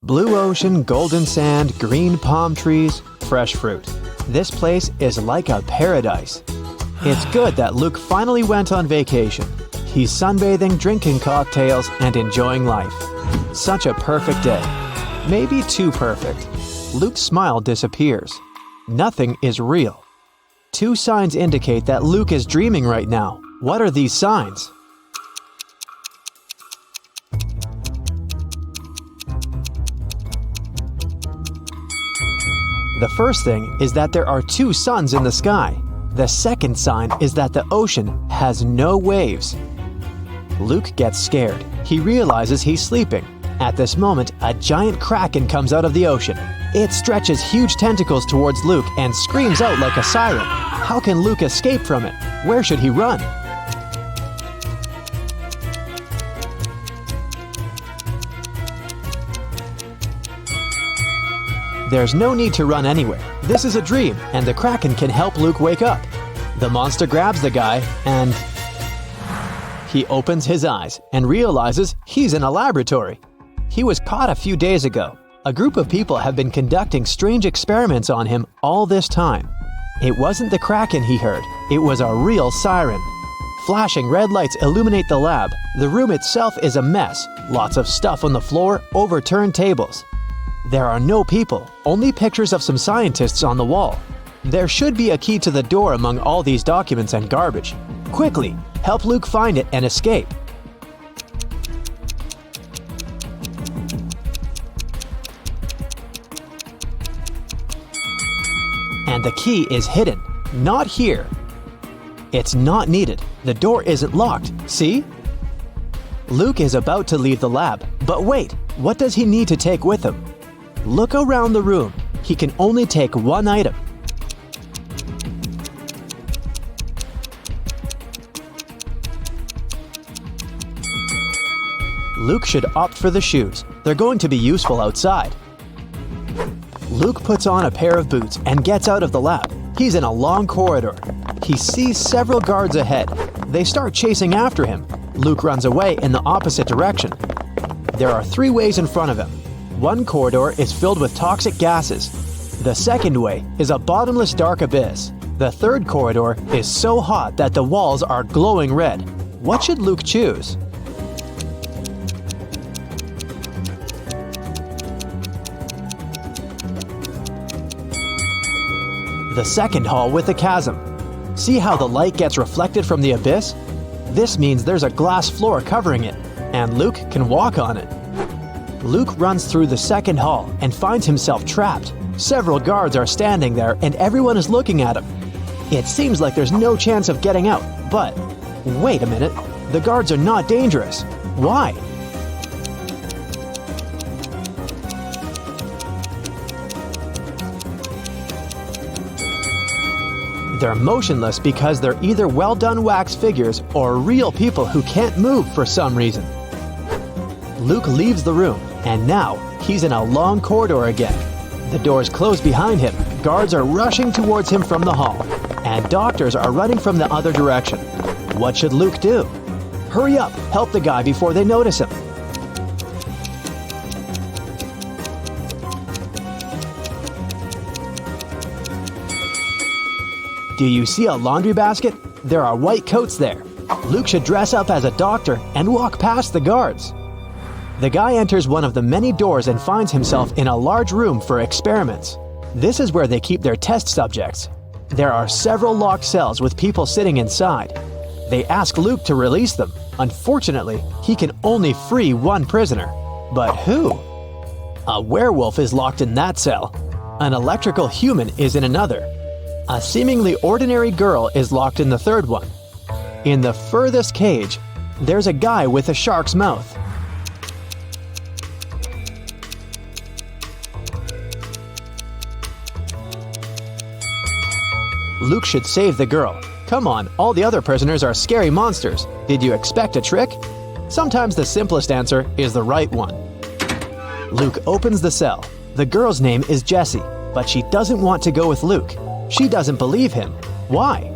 Blue ocean, golden sand, green palm trees, fresh fruit. This place is like a paradise. It's good that Luke finally went on vacation. He's sunbathing, drinking cocktails, and enjoying life. Such a perfect day. Maybe too perfect. Luke's smile disappears. Nothing is real. Two signs indicate that Luke is dreaming right now. What are these signs? The first thing is that there are two suns in the sky. The second sign is that the ocean has no waves. Luke gets scared. He realizes he's sleeping. At this moment, a giant kraken comes out of the ocean. It stretches huge tentacles towards Luke and screams out like a siren. How can Luke escape from it? Where should he run? There's no need to run anywhere. This is a dream, and the kraken can help Luke wake up. The monster grabs the guy, and he opens his eyes and realizes he's in a laboratory. He was caught a few days ago. A group of people have been conducting strange experiments on him all this time. It wasn't the kraken he heard, it was a real siren. Flashing red lights illuminate the lab. The room itself is a mess. Lots of stuff on the floor, overturned tables. There are no people, only pictures of some scientists on the wall. There should be a key to the door among all these documents and garbage. Quickly, help Luke find it and escape. And the key is hidden, not here. It's not needed. The door isn't locked, see? Luke is about to leave the lab, but wait, what does he need to take with him? Look around the room. He can only take one item. Luke should opt for the shoes. They're going to be useful outside. Luke puts on a pair of boots and gets out of the lab. He's in a long corridor. He sees several guards ahead. They start chasing after him. Luke runs away in the opposite direction. There are three ways in front of him. One corridor is filled with toxic gases. The second way is a bottomless dark abyss. The third corridor is so hot that the walls are glowing red. What should Luke choose? The second hall with a chasm. See how the light gets reflected from the abyss? This means there's a glass floor covering it, and Luke can walk on it. Luke runs through the second hall and finds himself trapped. Several guards are standing there and everyone is looking at him. It seems like there's no chance of getting out, but wait a minute, the guards are not dangerous. Why? They're motionless because they're either well-done wax figures or real people who can't move for some reason. Luke leaves the room, and now he's in a long corridor again. The doors close behind him, guards are rushing towards him from the hall, and doctors are running from the other direction. What should Luke do? Hurry up, help the guy before they notice him. Do you see a laundry basket? There are white coats there. Luke should dress up as a doctor and walk past the guards. The guy enters one of the many doors and finds himself in a large room for experiments. This is where they keep their test subjects. There are several locked cells with people sitting inside. They ask Luke to release them. Unfortunately, he can only free one prisoner. But who? A werewolf is locked in that cell. An electrical human is in another. A seemingly ordinary girl is locked in the third one. In the furthest cage, there's a guy with a shark's mouth. Luke should save the girl. Come on, all the other prisoners are scary monsters. Did you expect a trick? Sometimes the simplest answer is the right one. Luke opens the cell. The girl's name is Jessie, but she doesn't want to go with Luke. She doesn't believe him. Why?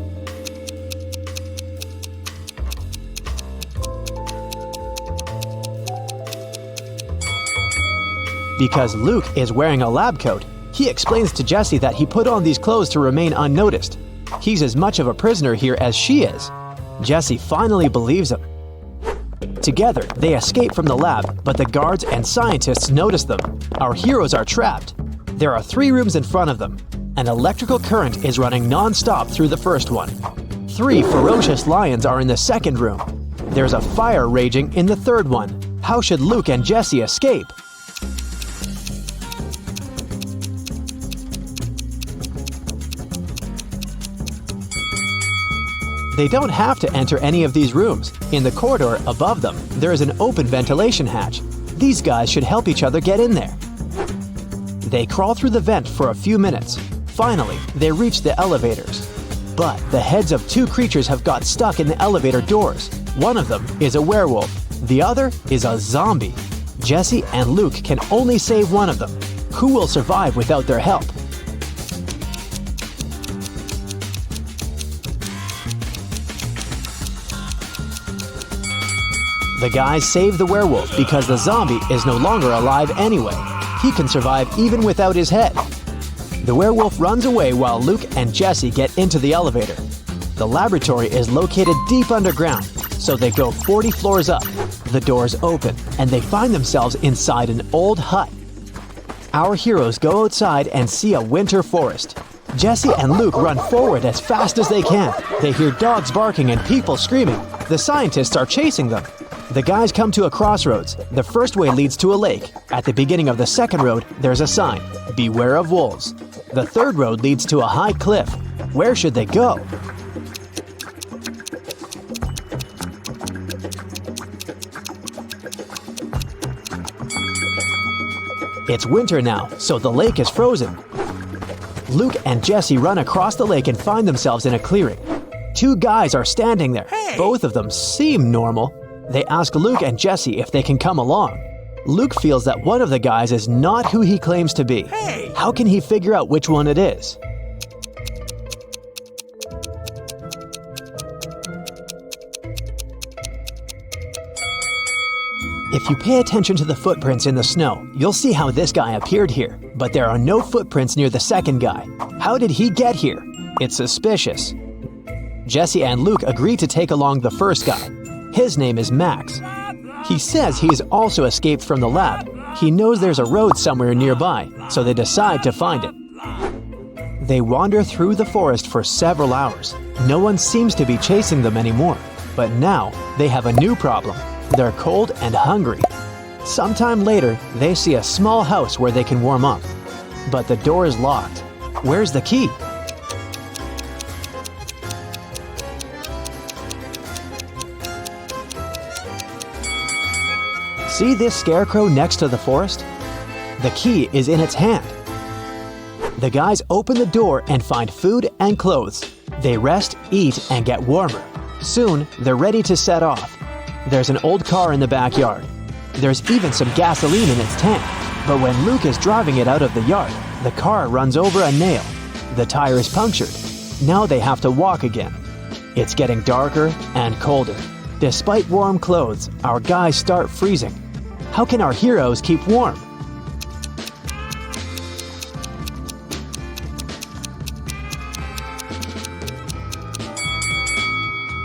Because Luke is wearing a lab coat, he explains to Jessie that he put on these clothes to remain unnoticed. He's as much of a prisoner here as she is. Jessie finally believes him. Together, they escape from the lab, but the guards and scientists notice them. Our heroes are trapped. There are 3 rooms in front of them. An electrical current is running non-stop through the first one. 3 ferocious lions are in the second room. There's a fire raging in the third one. How should Luke and Jessie escape? They don't have to enter any of these rooms. In the corridor above them, there is an open ventilation hatch. These guys should help each other get in there. They crawl through the vent for a few minutes. Finally, they reach the elevators. But the heads of 2 creatures have got stuck in the elevator doors. One of them is a werewolf. The other is a zombie. Jessie and Luke can only save one of them. Who will survive without their help? The guys save the werewolf because the zombie is no longer alive anyway. He can survive even without his head. The werewolf runs away while Luke and Jessie get into the elevator. The laboratory is located deep underground, so they go 40 floors up. The doors open, and they find themselves inside an old hut. Our heroes go outside and see a winter forest. Jessie and Luke run forward as fast as they can. They hear dogs barking and people screaming. The scientists are chasing them. The guys come to a crossroads. The first way leads to a lake. At the beginning of the second road, there's a sign, "Beware of wolves." The third road leads to a high cliff. Where should they go? It's winter now, so the lake is frozen. Luke and Jessie run across the lake and find themselves in a clearing. 2 guys are standing there. Both of them seem normal. They ask Luke and Jessie if they can come along. Luke feels that one of the guys is not who he claims to be. How can he figure out which one it is? If you pay attention to the footprints in the snow, you'll see how this guy appeared here, but there are no footprints near the second guy. How did he get here? It's suspicious. Jessie and Luke agree to take along the first guy. His name is Max. He says he's also escaped from the lab. He knows there's a road somewhere nearby, so they decide to find it. They wander through the forest for several hours. No one seems to be chasing them anymore. But now, they have a new problem. They're cold and hungry. Sometime later, they see a small house where they can warm up. But the door is locked. Where's the key? See this scarecrow next to the forest? The key is in its hand. The guys open the door and find food and clothes. They rest, eat, and get warmer. Soon, they're ready to set off. There's an old car in the backyard. There's even some gasoline in its tank. But when Luke is driving it out of the yard, the car runs over a nail. The tire is punctured. Now they have to walk again. It's getting darker and colder. Despite warm clothes, our guys start freezing. How can our heroes keep warm?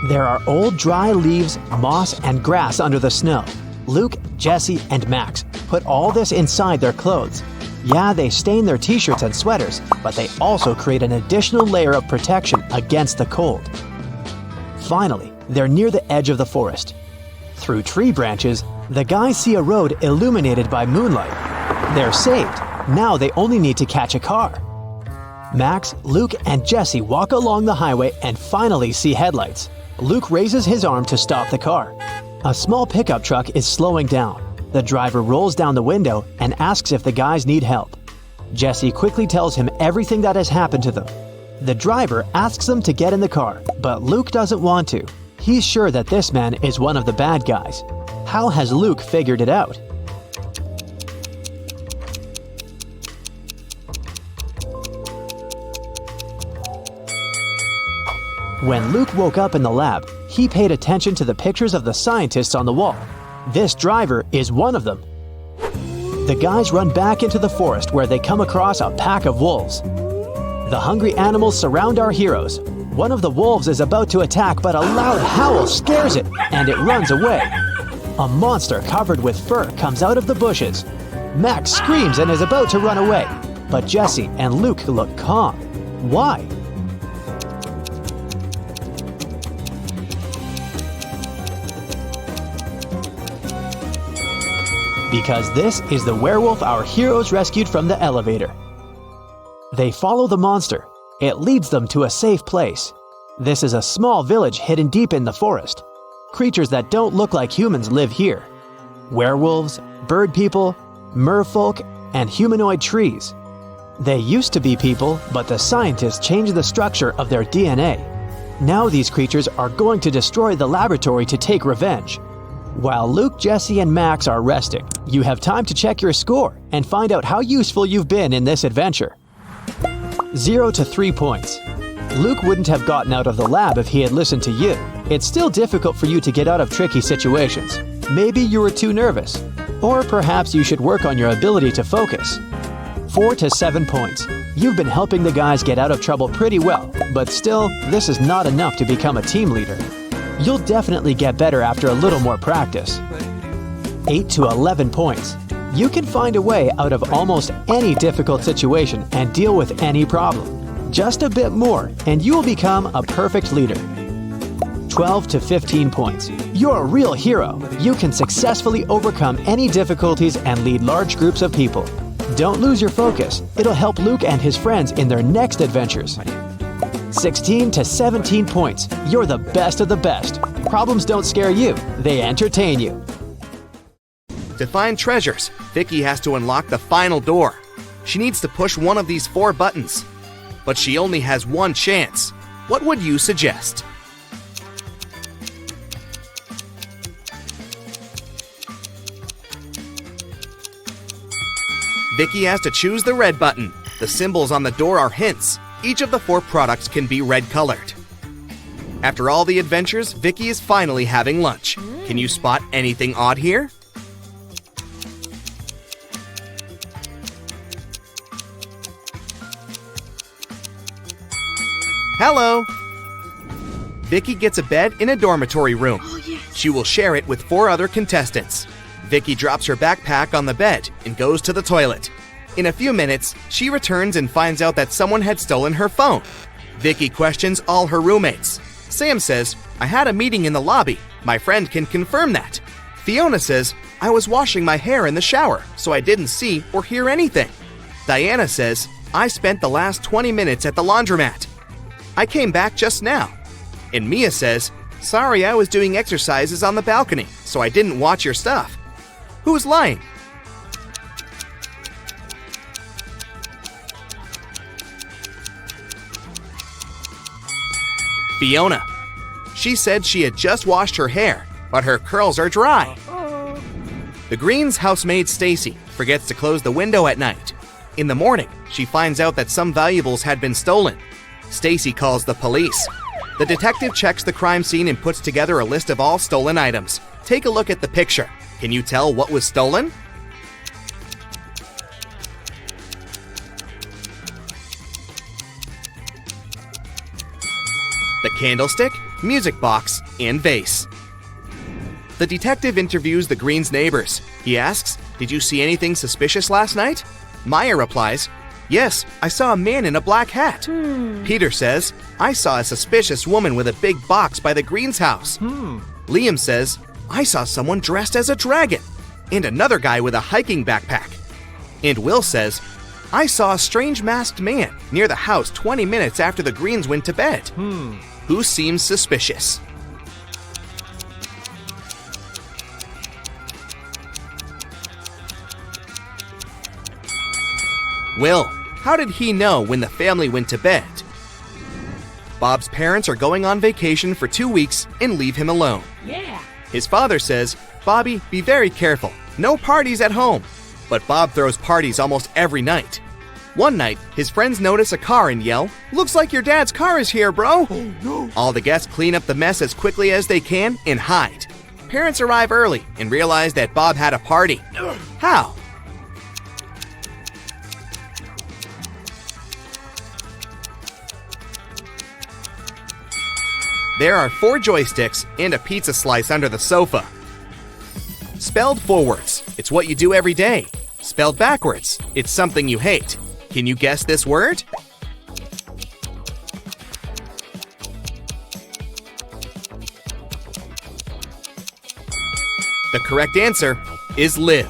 There are old dry leaves, moss, and grass under the snow. Luke, Jessie, and Max put all this inside their clothes. Yeah, they stain their t-shirts and sweaters, but they also create an additional layer of protection against the cold. Finally, they're near the edge of the forest. Through tree branches, the guys see a road illuminated by moonlight. They're saved. Now they only need to catch a car. Max, Luke, and Jessie walk along the highway and finally see headlights. Luke raises his arm to stop the car. A small pickup truck is slowing down. The driver rolls down the window and asks if the guys need help. Jessie quickly tells him everything that has happened to them. The driver asks them to get in the car, but Luke doesn't want to. He's sure that this man is one of the bad guys. How has Luke figured it out? When Luke woke up in the lab, he paid attention to the pictures of the scientists on the wall. This driver is one of them. The guys run back into the forest where they come across a pack of wolves. The hungry animals surround our heroes. One of the wolves is about to attack, but a loud howl scares it, and it runs away. A monster covered with fur comes out of the bushes. Max screams and is about to run away, but Jesse and Luke look calm. Why? Because this is the werewolf our heroes rescued from the elevator. They follow the monster. It leads them to a safe place. This is a small village hidden deep in the forest. Creatures that don't look like humans live here. Werewolves, bird people, merfolk, and humanoid trees. They used to be people, but the scientists changed the structure of their DNA. Now these creatures are going to destroy the laboratory to take revenge. While Luke, Jesse, and Max are resting, you have time to check your score and find out how useful you've been in this adventure. 0 to 3 points. Luke wouldn't have gotten out of the lab if he had listened to you. It's still difficult for you to get out of tricky situations. Maybe you were too nervous. Or perhaps you should work on your ability to focus. 4 to 7 points. You've been helping the guys get out of trouble pretty well, but still, this is not enough to become a team leader. You'll definitely get better after a little more practice. 8 to 11 points. You can find a way out of almost any difficult situation and deal with any problem. Just a bit more, and you will become a perfect leader. 12 to 15 points. You're a real hero. You can successfully overcome any difficulties and lead large groups of people. Don't lose your focus. It'll help Luke and his friends in their next adventures. 16 to 17 points. You're the best of the best. Problems don't scare you. They entertain you. To find treasures, Vicky has to unlock the final door. She needs to push one of these 4 buttons. But she only has one chance. What would you suggest? Vicky has to choose the red button. The symbols on the door are hints. Each of the 4 products can be red colored. After all the adventures, Vicky is finally having lunch. Can you spot anything odd here? Hello! Vicky gets a bed in a dormitory room. She will share it with 4 other contestants. Vicky drops her backpack on the bed and goes to the toilet. In a few minutes, she returns and finds out that someone had stolen her phone. Vicky questions all her roommates. Sam says, "I had a meeting in the lobby. My friend can confirm that." Fiona says, "I was washing my hair in the shower, so I didn't see or hear anything." Diana says, "I spent the last 20 minutes at the laundromat. I came back just now." And Mia says, "Sorry, I was doing exercises on the balcony, so I didn't watch your stuff." Who's lying? Fiona. She said she had just washed her hair, but her curls are dry. The Greens' housemaid Stacy forgets to close the window at night. In the morning, she finds out that some valuables had been stolen. Stacy calls the police. The detective checks the crime scene and puts together a list of all stolen items. Take a look at the picture. Can you tell what was stolen? The candlestick, music box, and vase. The detective interviews the Greens' neighbors. He asks, "Did you see anything suspicious last night?" Maya replies, "Yes, I saw a man in a black hat." Peter says, "I saw a suspicious woman with a big box by the Greens' house." Liam says, "I saw someone dressed as a dragon, and another guy with a hiking backpack." And Will says, "I saw a strange masked man near the house 20 minutes after the Greens went to bed." Who seems suspicious? Will. How did he know when the family went to bed? Bob's parents are going on vacation for 2 weeks and leave him alone. His father says, "Bobby, be very careful. No parties at home." But Bob throws parties almost every night. One night, his friends notice a car and yell, "Looks like your dad's car is here, bro!" Oh, no. All the guests clean up the mess as quickly as they can and hide. Parents arrive early and realize that Bob had a party. How? There are 4 joysticks and a pizza slice under the sofa. Spelled forwards, it's what you do every day. Spelled backwards, it's something you hate. Can you guess this word? The correct answer is live.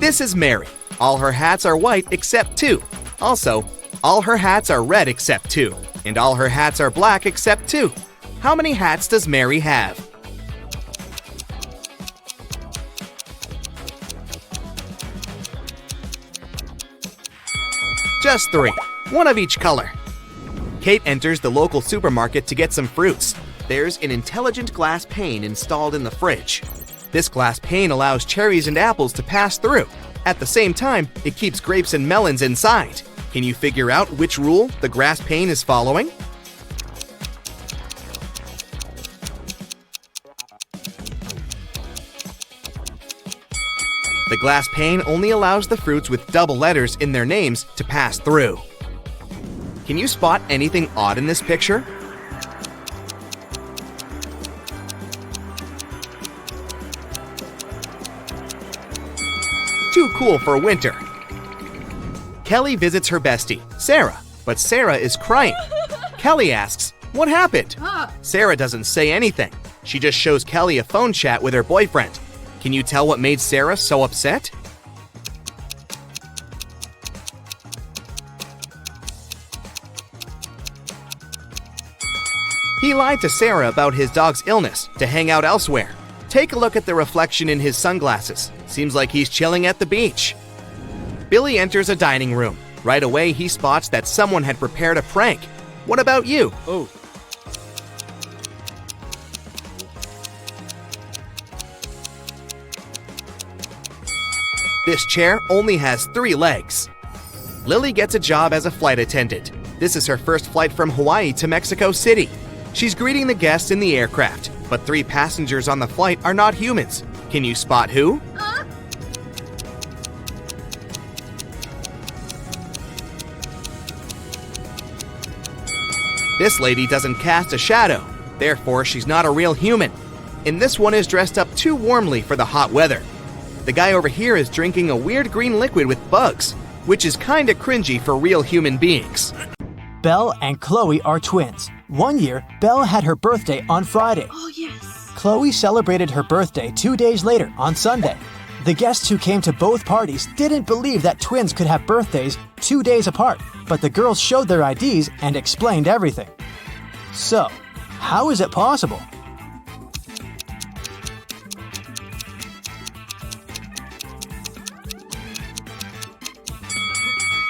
This is Mary. All her hats are white except 2. Also, all her hats are red except 2. And all her hats are black except 2. How many hats does Mary have? Just 3, one of each color. Kate enters the local supermarket to get some fruits. There's an intelligent glass pane installed in the fridge. This glass pane allows cherries and apples to pass through. At the same time, it keeps grapes and melons inside. Can you figure out which rule the glass pane is following? The glass pane only allows the fruits with double letters in their names to pass through. Can you spot anything odd in this picture? Too cool for winter. Kelly visits her bestie, Sarah, but Sarah is crying. Kelly asks, "What happened?" Sarah doesn't say anything. She just shows Kelly a phone chat with her boyfriend. Can you tell what made Sarah so upset? He lied to Sarah about his dog's illness to hang out elsewhere. Take a look at the reflection in his sunglasses. Seems like he's chilling at the beach. Billy enters a dining room. Right away, he spots that someone had prepared a prank. What about you? Oh. This chair only has 3 legs. Lily gets a job as a flight attendant. This is her first flight from Hawaii to Mexico City. She's greeting the guests in the aircraft, but 3 passengers on the flight are not humans. Can you spot who? This lady doesn't cast a shadow, therefore she's not a real human. And this one is dressed up too warmly for the hot weather. The guy over here is drinking a weird green liquid with bugs, which is kinda cringy for real human beings. Belle and Chloe are twins. One year, Belle had her birthday on Friday. Oh, yes. Chloe celebrated her birthday 2 days later on Sunday. The guests who came to both parties didn't believe that twins could have birthdays 2 days apart, but the girls showed their IDs and explained everything. So, how is it possible?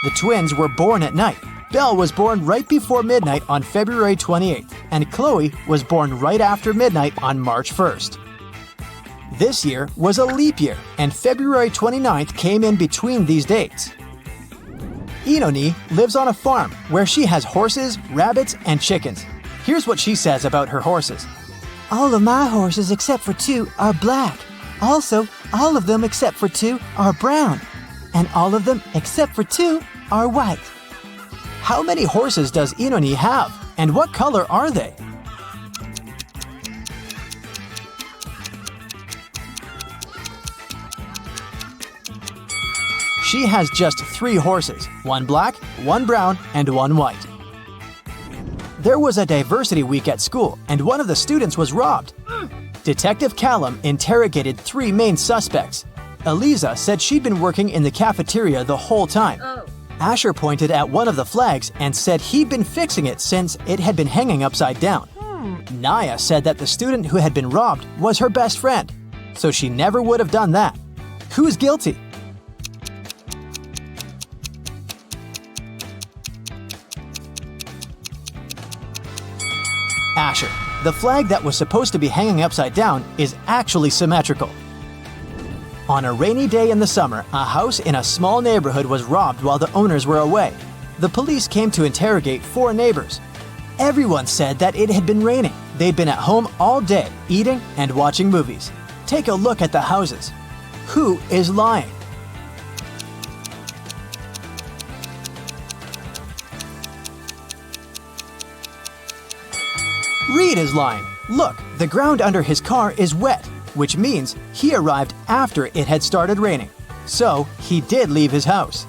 The twins were born at night. Belle was born right before midnight on February 28th, and Chloe was born right after midnight on March 1st. This year was a leap year, and February 29th came in between these dates. Inoni lives on a farm where she has horses, rabbits, and chickens. Here's what she says about her horses. All of my horses except for 2 are black. Also, all of them except for 2 are brown. And all of them except for 2 are white. How many horses does Inoni have, and what color are they? She has just 3 horses, 1 black, 1 brown, and 1 white. There was a diversity week at school, and one of the students was robbed. Detective Callum interrogated 3 main suspects. Eliza said she'd been working in the cafeteria the whole time. Asher pointed at one of the flags and said he'd been fixing it since it had been hanging upside down. Naya said that the student who had been robbed was her best friend, so she never would have done that. Who's guilty? Asher. The flag that was supposed to be hanging upside down is actually symmetrical. On a rainy day in the summer, a house in a small neighborhood was robbed while the owners were away. The police came to interrogate 4 neighbors. Everyone said that it had been raining. They'd been at home all day, eating and watching movies. Take a look at the houses. Who is lying? Reed is lying. Look, the ground under his car is wet, which means he arrived after it had started raining. So, he did leave his house.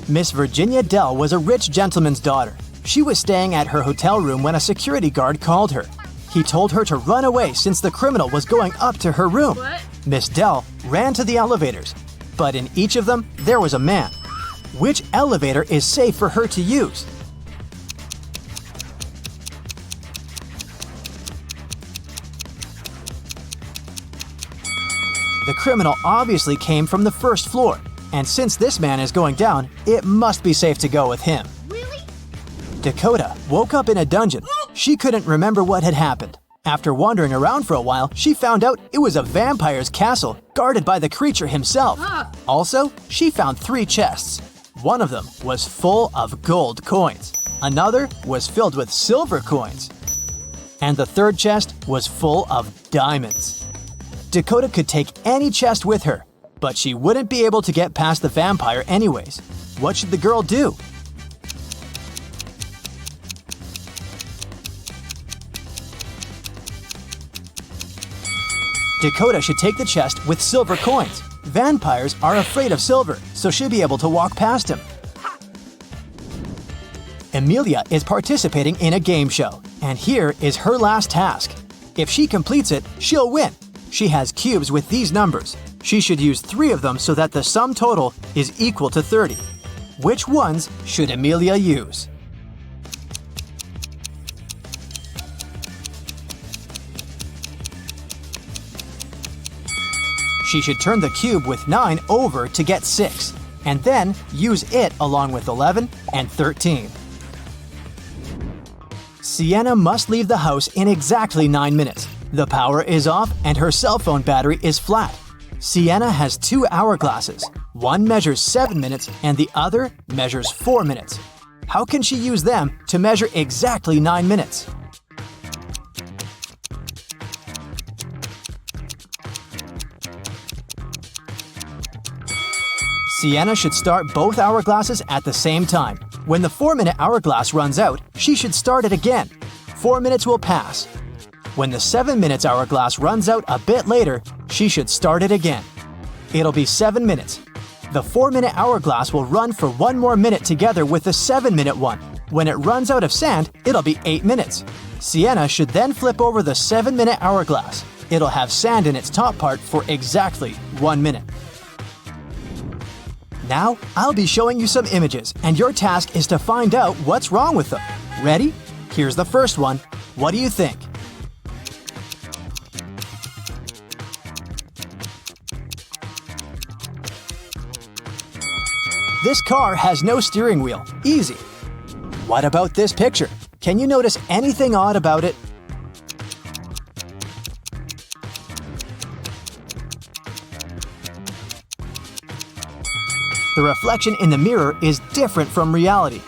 Miss Virginia Dell was a rich gentleman's daughter. She was staying at her hotel room when a security guard called her. He told her to run away since the criminal was going up to her room. What? Miss Dell ran to the elevators, but in each of them, there was a man. Which elevator is safe for her to use? The criminal obviously came from the first floor, and since this man is going down, it must be safe to go with him. Really? Dakota woke up in a dungeon. She couldn't remember what had happened. After wandering around for a while, she found out it was a vampire's castle guarded by the creature himself. Also, she found 3 chests. One of them was full of gold coins. Another was filled with silver coins. And the third chest was full of diamonds. Dakota could take any chest with her, but she wouldn't be able to get past the vampire anyways. What should the girl do? Dakota should take the chest with silver coins. Vampires are afraid of silver, so she'll be able to walk past him. Amelia is participating in a game show, and here is her last task. If she completes it, she'll win. She has cubes with these numbers. She should use 3 of them so that the sum total is equal to 30. Which ones should Amelia use? She should turn the cube with 9 over to get 6, and then use it along with 11 and 13. Sienna must leave the house in exactly 9 minutes. The power is off and her cell phone battery is flat. Sienna has 2 hourglasses. One measures 7 minutes and the other measures 4 minutes. How can she use them to measure exactly 9 minutes? Sienna should start both hourglasses at the same time. When the 4-minute hourglass runs out, she should start it again. 4 minutes will pass. When the 7 minutes hourglass runs out a bit later, she should start it again. It'll be 7 minutes. The 4-minute hourglass will run for 1 more minute together with the 7-minute one. When it runs out of sand, it'll be 8 minutes. Sienna should then flip over the 7-minute hourglass. It'll have sand in its top part for exactly 1 minute. Now, I'll be showing you some images, and your task is to find out what's wrong with them. Ready? Here's the first one. What do you think? This car has no steering wheel. Easy. What about this picture? Can you notice anything odd about it? The reflection in the mirror is different from reality.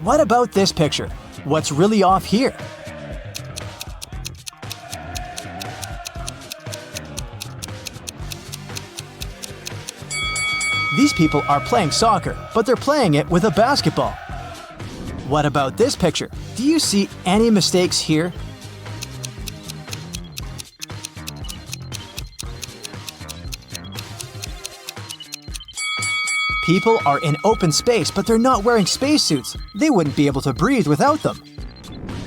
What about this picture? What's really off here? These people are playing soccer, but they're playing it with a basketball. What about this picture? Do you see any mistakes here? People are in open space, but they're not wearing spacesuits. They wouldn't be able to breathe without them.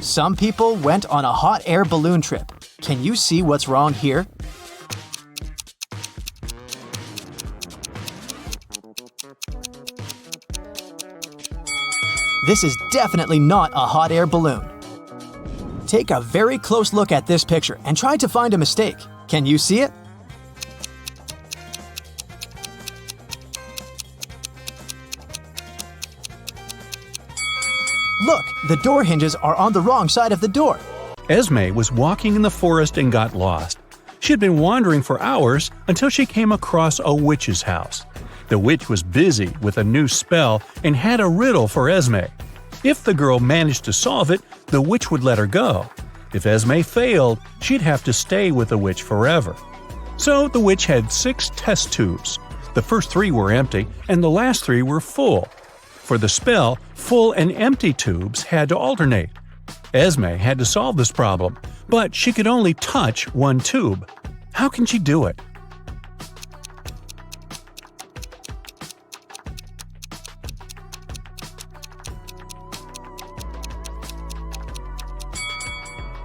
Some people went on a hot air balloon trip. Can you see what's wrong here? This is definitely not a hot air balloon. Take a very close look at this picture and try to find a mistake. Can you see it? Look, the door hinges are on the wrong side of the door. Esme was walking in the forest and got lost. She had been wandering for hours until she came across a witch's house. The witch was busy with a new spell and had a riddle for Esme. If the girl managed to solve it, the witch would let her go. If Esme failed, she'd have to stay with the witch forever. So the witch had 6 test tubes. The first 3 were empty and the last 3 were full. For the spell, full and empty tubes had to alternate. Esme had to solve this problem, but she could only touch one tube. How can she do it?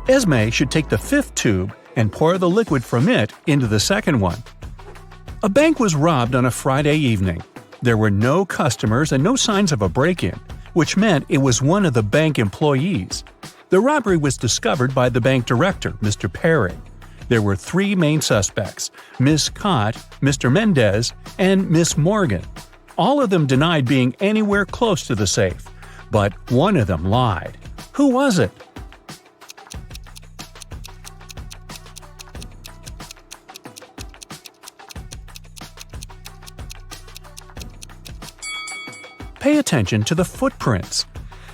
Esme should take the fifth tube and pour the liquid from it into the second one. A bank was robbed on a Friday evening. There were no customers and no signs of a break-in, which meant it was one of the bank employees. The robbery was discovered by the bank director, Mr. Perry. There were three main suspects, Miss Cott, Mr. Mendez, and Miss Morgan. All of them denied being anywhere close to the safe, but one of them lied. Who was it? Pay attention to the footprints.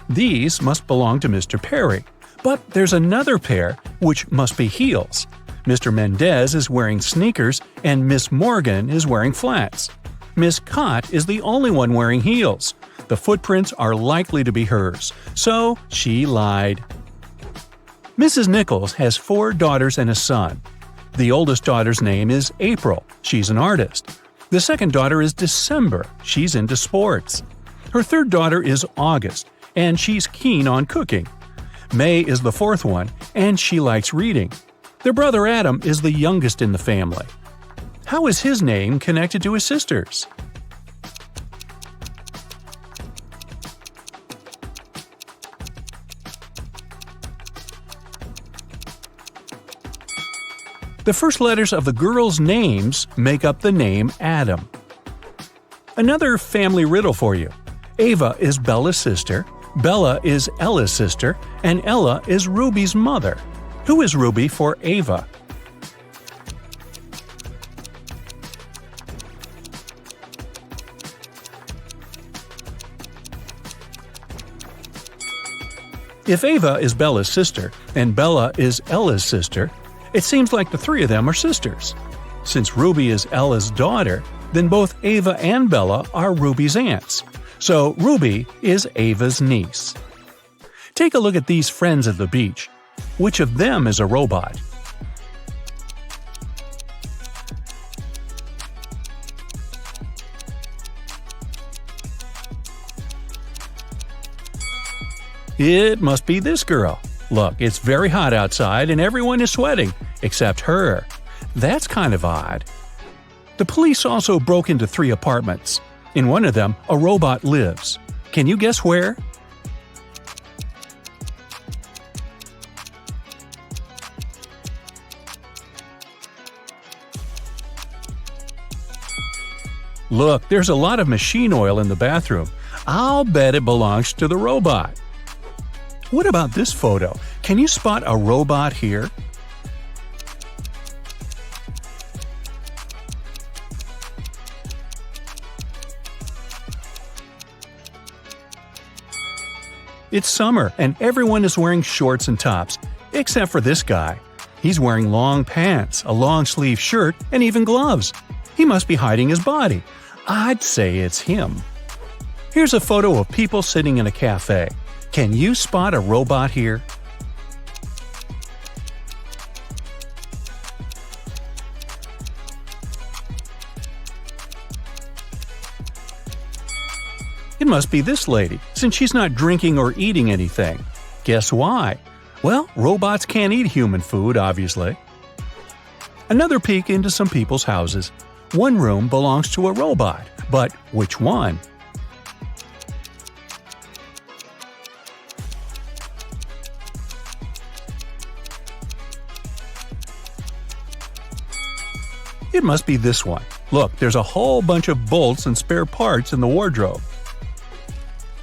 These must belong to Mr. Perry, but there's another pair which must be heels. Mr. Mendez is wearing sneakers and Miss Morgan is wearing flats. Miss Cott is the only one wearing heels. The footprints are likely to be hers, so she lied. Mrs. Nichols has 4 daughters and a son. The oldest daughter's name is April. She's an artist. The second daughter is December. She's into sports. Her third daughter is August, and she's keen on cooking. May is the fourth one, and she likes reading. Their brother Adam is the youngest in the family. How is his name connected to his sisters? The first letters of the girls' names make up the name Adam. Another family riddle for you. Ava is Bella's sister, Bella is Ella's sister, and Ella is Ruby's mother. Who is Ruby for Ava? If Ava is Bella's sister and Bella is Ella's sister, it seems like the three of them are sisters. Since Ruby is Ella's daughter, then both Ava and Bella are Ruby's aunts. So Ruby is Ava's niece. Take a look at these friends at the beach. Which of them is a robot? It must be this girl. Look, it's very hot outside and everyone is sweating, except her. That's kind of odd. The police also broke into 3 apartments. In one of them, a robot lives. Can you guess where? Look, there's a lot of machine oil in the bathroom. I'll bet it belongs to the robot. What about this photo? Can you spot a robot here? It's summer and everyone is wearing shorts and tops, except for this guy. He's wearing long pants, a long-sleeve shirt, and even gloves. He must be hiding his body. I'd say it's him. Here's a photo of people sitting in a cafe. Can you spot a robot here? It must be this lady, since she's not drinking or eating anything. Guess why? Well, robots can't eat human food, obviously. Another peek into some people's houses. One room belongs to a robot, but which one? It must be this one. Look, there's a whole bunch of bolts and spare parts in the wardrobe.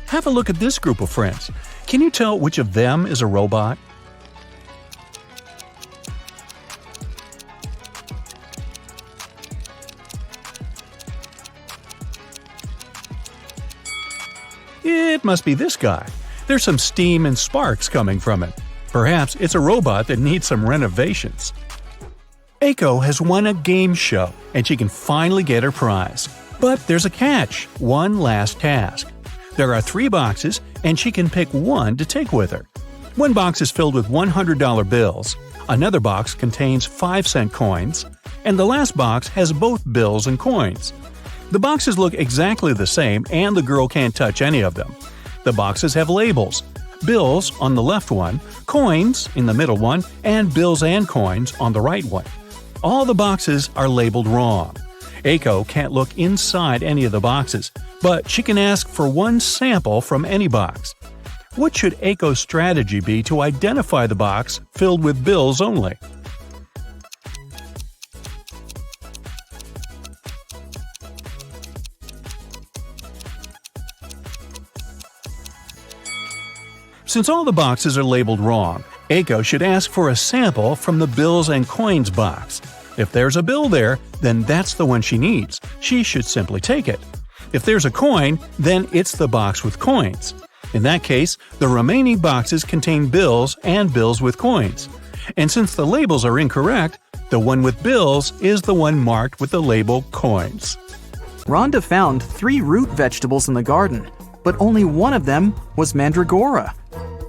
Have a look at this group of friends. Can you tell which of them is a robot? It must be this guy. There's some steam and sparks coming from it. Perhaps it's a robot that needs some renovations. Aiko has won a game show, and she can finally get her prize. But there's a catch, one last task. There are 3 boxes, and she can pick one to take with her. One box is filled with $100 bills, another box contains 5-cent coins, and the last box has both bills and coins. The boxes look exactly the same and the girl can't touch any of them. The boxes have labels: bills on the left one, coins in the middle one, and bills and coins on the right one. All the boxes are labeled wrong. Aiko can't look inside any of the boxes, but she can ask for one sample from any box. What should Aiko's strategy be to identify the box filled with bills only? Since all the boxes are labeled wrong, Aiko should ask for a sample from the bills and coins box. If there's a bill there, then that's the one she needs. She should simply take it. If there's a coin, then it's the box with coins. In that case, the remaining boxes contain bills and bills with coins. And since the labels are incorrect, the one with bills is the one marked with the label coins. Rhonda found 3 root vegetables in the garden, but only one of them was mandragora.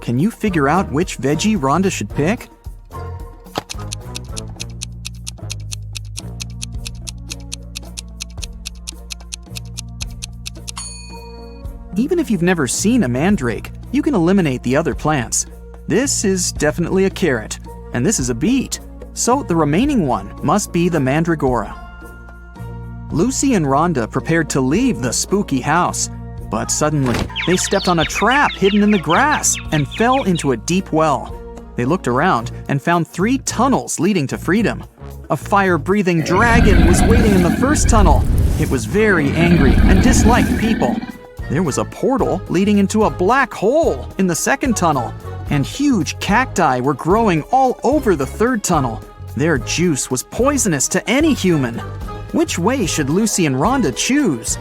Can you figure out which veggie Rhonda should pick? Even if you've never seen a mandrake, you can eliminate the other plants. This is definitely a carrot, and this is a beet, so the remaining one must be the mandragora. Lucy and Rhonda prepared to leave the spooky house, but suddenly they stepped on a trap hidden in the grass and fell into a deep well. They looked around and found 3 tunnels leading to freedom. A fire-breathing dragon was waiting in the first tunnel. It was very angry and disliked people. There was a portal leading into a black hole in the second tunnel, and huge cacti were growing all over the third tunnel. Their juice was poisonous to any human. Which way should Lucy and Rhonda choose?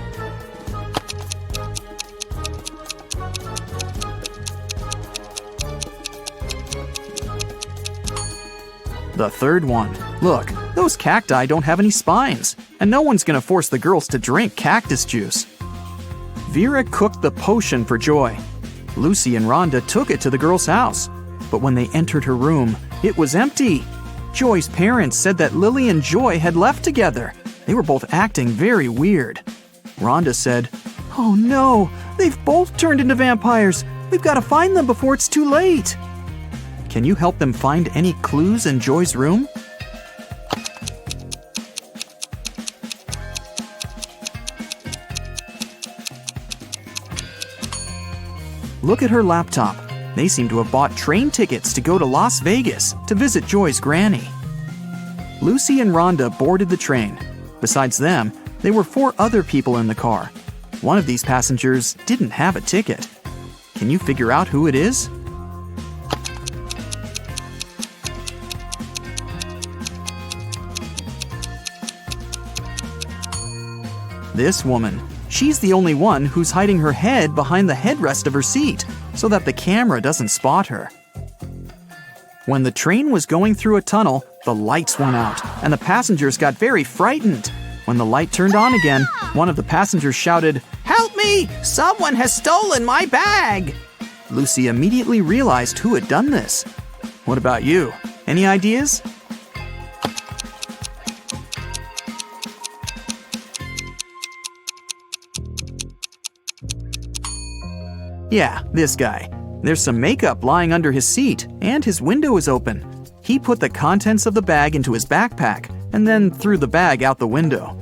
The third one. Look, those cacti don't have any spines, and no one's gonna force the girls to drink cactus juice. Vera cooked the potion for Joy. Lucy and Rhonda took it to the girl's house, but when they entered her room, it was empty. Joy's parents said that Lily and Joy had left together. They were both acting very weird. Rhonda said, "Oh no, they've both turned into vampires. We've got to find them before it's too late." Can you help them find any clues in Joy's room? Look at her laptop. They seem to have bought train tickets to go to Las Vegas to visit Joy's granny. Lucy and Rhonda boarded the train. Besides them, there were 4 other people in the car. One of these passengers didn't have a ticket. Can you figure out who it is? This woman. She's the only one who's hiding her head behind the headrest of her seat so that the camera doesn't spot her. When the train was going through a tunnel, the lights went out and the passengers got very frightened. When the light turned on again, one of the passengers shouted, "Help me! Someone has stolen my bag!" Lucy immediately realized who had done this. What about you? Any ideas? Yeah, this guy. There's some makeup lying under his seat, and his window is open. He put the contents of the bag into his backpack, and then threw the bag out the window.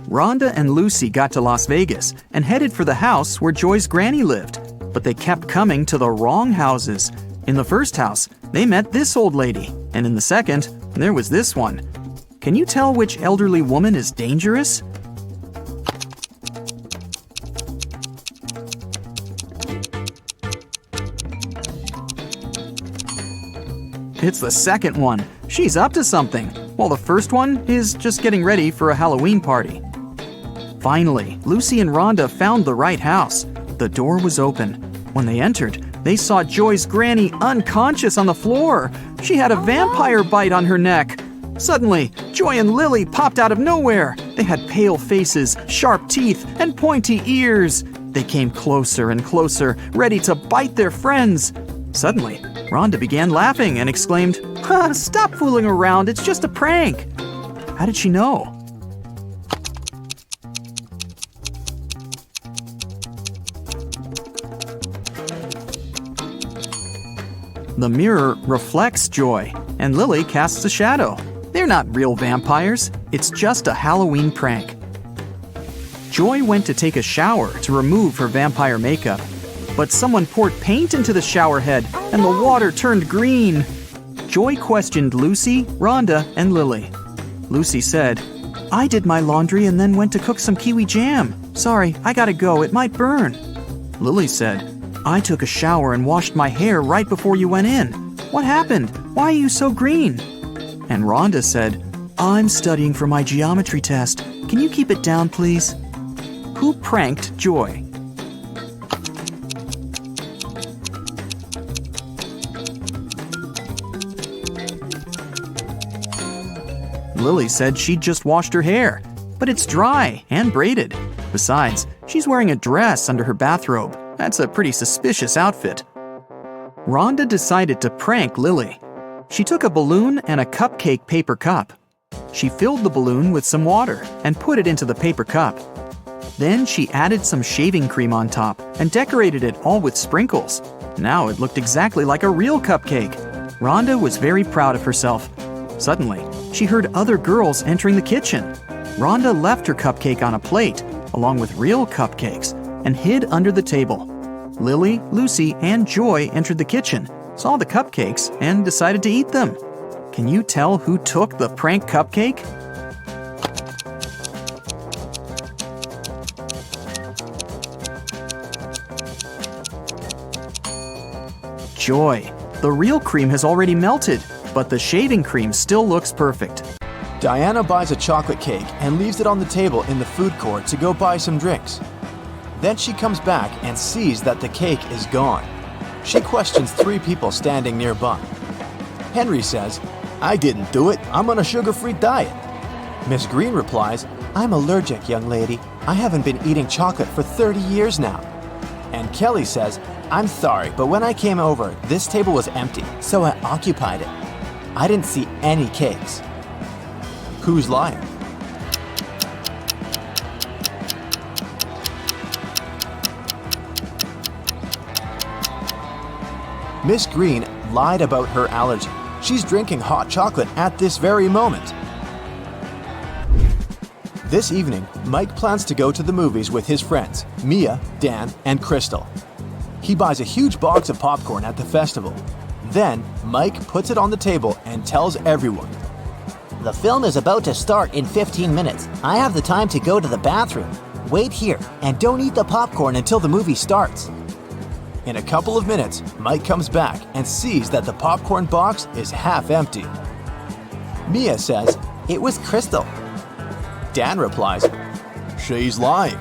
Rhonda and Lucy got to Las Vegas and headed for the house where Joy's granny lived, but they kept coming to the wrong houses. In the first house, they met this old lady, and in the second, there was this one. Can you tell which elderly woman is dangerous? It's the second one. She's up to something, while the first one is just getting ready for a Halloween party. Finally, Lucy and Rhonda found the right house. The door was open. When they entered, they saw Joy's granny unconscious on the floor. She had a vampire bite on her neck. Suddenly, Joy and Lily popped out of nowhere. They had pale faces, sharp teeth, and pointy ears. They came closer and closer, ready to bite their friends. Suddenly, Rhonda began laughing and exclaimed, "Ha, stop fooling around, it's just a prank." How did she know? The mirror reflects Joy, and Lily casts a shadow. They're not real vampires, it's just a Halloween prank. Joy went to take a shower to remove her vampire makeup, but someone poured paint into the shower head and the water turned green. Joy questioned Lucy, Rhonda, and Lily. Lucy said, "I did my laundry and then went to cook some kiwi jam. Sorry, I gotta go, it might burn." Lily said, "I took a shower and washed my hair right before you went in. What happened? Why are you so green?" And Rhonda said, "I'm studying for my geometry test. Can you keep it down, please?" Who pranked Joy? Lily said she'd just washed her hair, but it's dry and braided. Besides, she's wearing a dress under her bathrobe. That's a pretty suspicious outfit. Rhonda decided to prank Lily. She took a balloon and a cupcake paper cup. She filled the balloon with some water and put it into the paper cup. Then she added some shaving cream on top and decorated it all with sprinkles. Now it looked exactly like a real cupcake. Rhonda was very proud of herself. Suddenly, she heard other girls entering the kitchen. Rhonda left her cupcake on a plate, along with real cupcakes, and hid under the table. Lily, Lucy, and Joy entered the kitchen, saw the cupcakes, and decided to eat them. Can you tell who took the prank cupcake? Joy. The real cream has already melted, but the shaving cream still looks perfect. Diana buys a chocolate cake and leaves it on the table in the food court to go buy some drinks. Then she comes back and sees that the cake is gone. She questions 3 people standing nearby. Henry says, "I didn't do it. I'm on a sugar-free diet." Miss Green replies, "I'm allergic, young lady. I haven't been eating chocolate for 30 years now." And Kelly says, "I'm sorry, but when I came over, this table was empty, so I occupied it. I didn't see any cakes." Who's lying? Miss Green lied about her allergy. She's drinking hot chocolate at this very moment. This evening, Mike plans to go to the movies with his friends, Mia, Dan, and Crystal. He buys a huge box of popcorn at the festival. Then, Mike puts it on the table and tells everyone, "The film is about to start in 15 minutes. I have the time to go to the bathroom. Wait here and don't eat the popcorn until the movie starts." In a couple of minutes, Mike comes back and sees that the popcorn box is half empty. Mia says, "It was Crystal." Dan replies, "She's lying."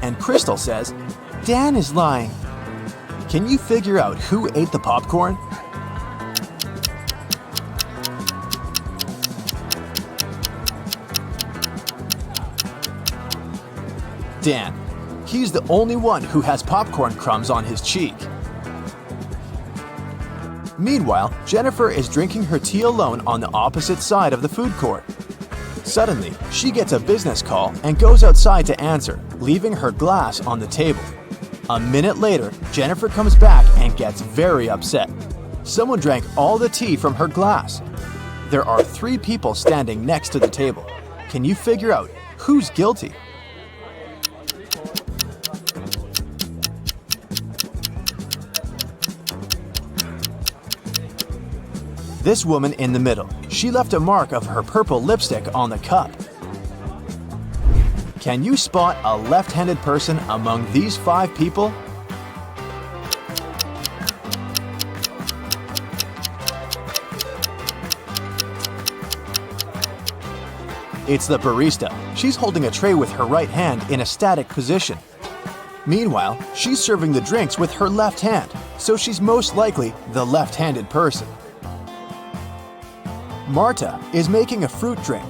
And Crystal says, "Dan is lying." Can you figure out who ate the popcorn? Dan. He's the only one who has popcorn crumbs on his cheek. Meanwhile, Jennifer is drinking her tea alone on the opposite side of the food court. Suddenly, she gets a business call and goes outside to answer, leaving her glass on the table. A minute later, Jennifer comes back and gets very upset. Someone drank all the tea from her glass. There are 3 people standing next to the table. Can you figure out who's guilty? This woman in the middle. She left a mark of her purple lipstick on the cup. Can you spot a left-handed person among these 5 people? It's the barista. She's holding a tray with her right hand in a static position. Meanwhile, she's serving the drinks with her left hand, so she's most likely the left-handed person. Marta is making a fruit drink.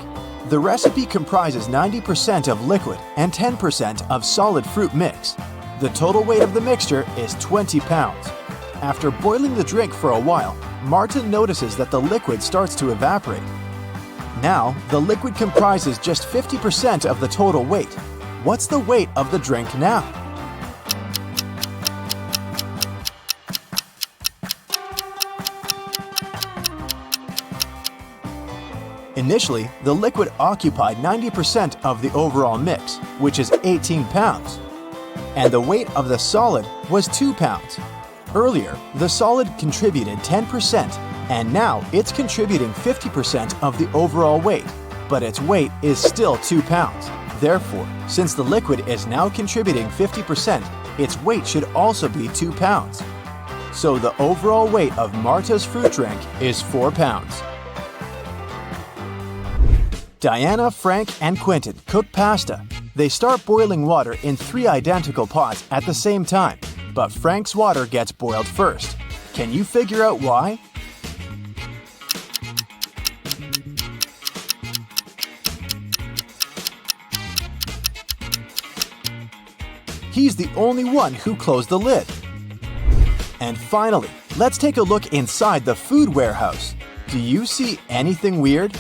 The recipe comprises 90% of liquid and 10% of solid fruit mix. The total weight of the mixture is 20 pounds. After boiling the drink for a while, Martin notices that the liquid starts to evaporate. Now, the liquid comprises just 50% of the total weight. What's the weight of the drink now? Initially, the liquid occupied 90% of the overall mix, which is 18 pounds. And the weight of the solid was 2 pounds. Earlier, the solid contributed 10%, and now it's contributing 50% of the overall weight, but its weight is still 2 pounds. Therefore, since the liquid is now contributing 50%, its weight should also be 2 pounds. So the overall weight of Marta's fruit drink is 4 pounds. Diana, Frank, and Quentin cook pasta. They start boiling water in 3 identical pots at the same time, but Frank's water gets boiled first. Can you figure out why? He's the only one who closed the lid. And finally, let's take a look inside the food warehouse. Do you see anything weird?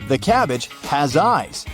The cabbage has eyes.